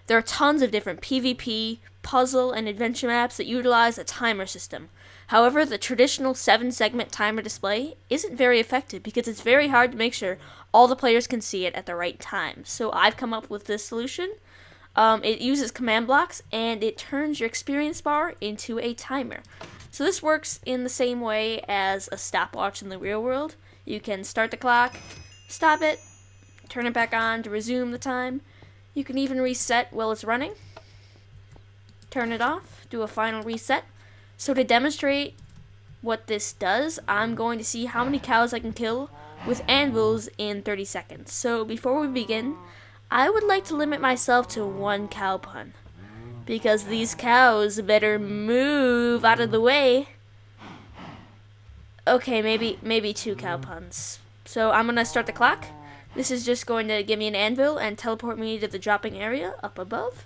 There are tons of different PvP, puzzle, and adventure maps that utilize a timer system. However, the traditional 7-segment timer display isn't very effective because it's very hard to make sure all the players can see it at the right time. So I've come up with this solution. It uses command blocks and it turns your experience bar into a timer. So this works in the same way as a stopwatch in the real world. You can start the clock, stop it, turn it back on to resume the time. You can even reset while it's running. Turn it off, do a final reset. So to demonstrate what this does, I'm going to see how many cows I can kill with anvils in 30 seconds. So before we begin, I would like to limit myself to 1 cow pun, because these cows better move out of the way. Okay, maybe 2 cow puns. So I'm gonna start the clock. This is just going to give me an anvil and teleport me to the dropping area up above.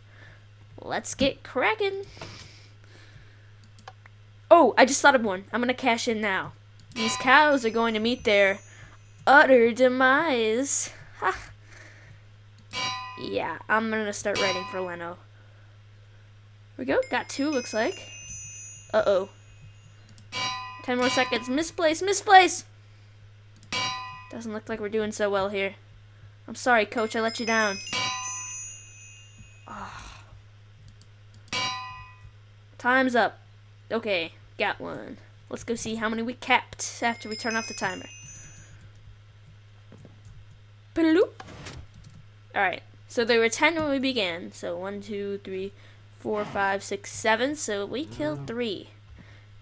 Let's get cracking. Oh, I just thought of one. I'm gonna cash in now. These cows are going to meet their utter demise. Ha. Yeah, I'm gonna start writing for Leno. Here we go, got 2, looks like. Uh-oh. 10 more seconds. Misplace, misplace! Doesn't look like we're doing so well here. I'm sorry, coach, I let you down. Oh. Time's up. Okay, got 1. Let's go see how many we capped after we turn off the timer. Bloop. Alright, so there were 10 when we began. So 1, 2, 3, 4, 5, 6, 7. So we killed 3.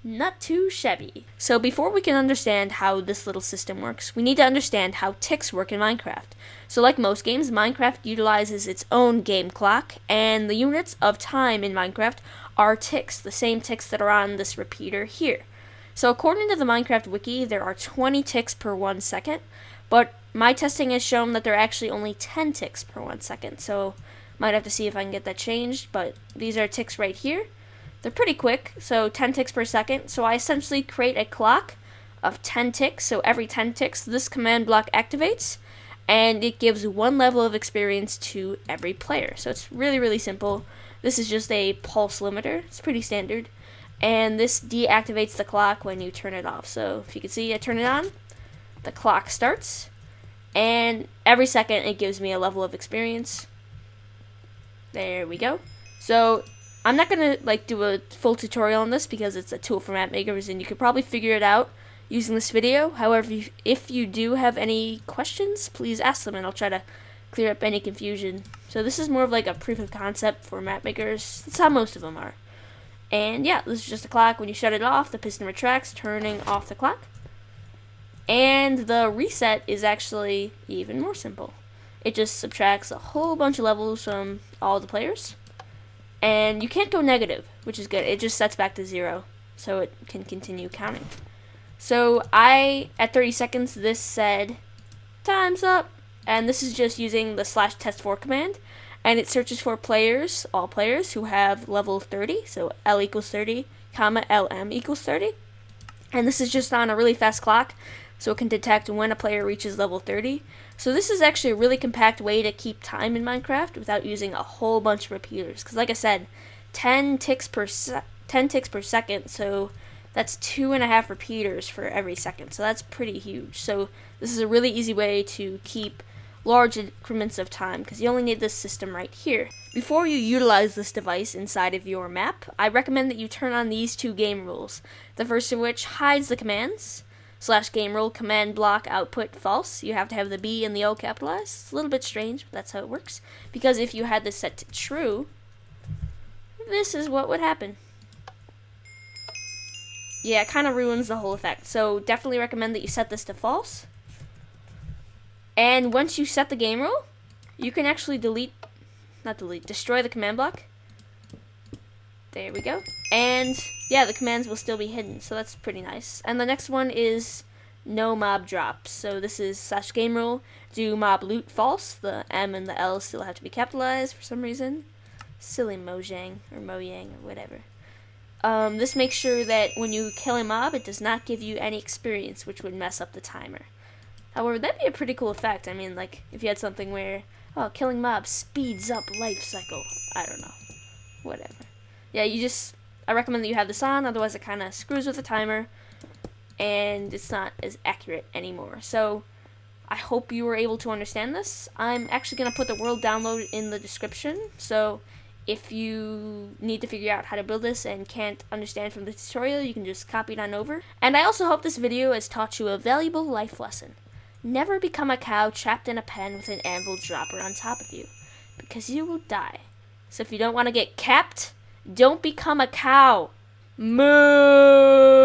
Not too shabby. So before we can understand how this little system works, we need to understand how ticks work in Minecraft. So like most games, Minecraft utilizes its own game clock, and the units of time in Minecraft are ticks, the same ticks that are on this repeater here. So according to the Minecraft wiki, there are 20 ticks per 1 second, but my testing has shown that there are actually only 10 ticks per 1 second, so might have to see if I can get that changed, but these are ticks right here. They're pretty quick, so 10 ticks per second. So I essentially create a clock of 10 ticks. So every 10 ticks, this command block activates, and it gives 1 level of experience to every player. So it's really, really simple. This is just a pulse limiter. It's pretty standard. And this deactivates the clock when you turn it off. So if you can see, I turn it on, the clock starts, and every second it gives me a level of experience. There we go. So I'm not going to do a full tutorial on this because it's a tool for Mapmakers and you could probably figure it out using this video. However, if you do have any questions, please ask them and I'll try to clear up any confusion. So this is more of like a proof of concept for Mapmakers. That's how most of them are. And yeah, this is just a clock. When you shut it off, the piston retracts, turning off the clock. And the reset is actually even more simple. It just subtracts a whole bunch of levels from all the players. And you can't go negative, which is good. It just sets back to 0, so it can continue counting. So at 30 seconds, this said, time's up. And this is just using the /test4 command. And it searches for players, all players, who have level 30. So L equals 30, comma LM equals 30. And this is just on a really fast clock, so it can detect when a player reaches level 30. So this is actually a really compact way to keep time in Minecraft without using a whole bunch of repeaters. Because like I said, 10 ticks per second, so that's 2.5 repeaters for every second. So that's pretty huge. So this is a really easy way to keep large increments of time because you only need this system right here. Before you utilize this device inside of your map, I recommend that you turn on these 2 game rules. The first of which hides the commands. /game rule command block output false. You have to have the B and the O capitalized. It's a little bit strange, but that's how it works. Because if you had this set to true, this is what would happen. Yeah, it kind of ruins the whole effect. So definitely recommend that you set this to false. And once you set the game rule, you can actually destroy the command block. There we go. And yeah, the commands will still be hidden, so that's pretty nice. And the next one is no mob drops. So this is /game rule, do mob loot false. The M and the L still have to be capitalized for some reason. Silly Mojang or Mojang or whatever. This makes sure that when you kill a mob, it does not give you any experience, which would mess up the timer. However, that'd be a pretty cool effect. I mean, like, if you had something where, oh, killing mobs speeds up life cycle. I don't know. Whatever. Yeah, I recommend that you have this on, otherwise it kind of screws with the timer, and it's not as accurate anymore. So, I hope you were able to understand this. I'm actually going to put the world download in the description, so if you need to figure out how to build this and can't understand from the tutorial, you can just copy it on over. And I also hope this video has taught you a valuable life lesson. Never become a cow trapped in a pen with an anvil dropper on top of you, because you will die. So if you don't want to get capped, don't become a cow. Moo!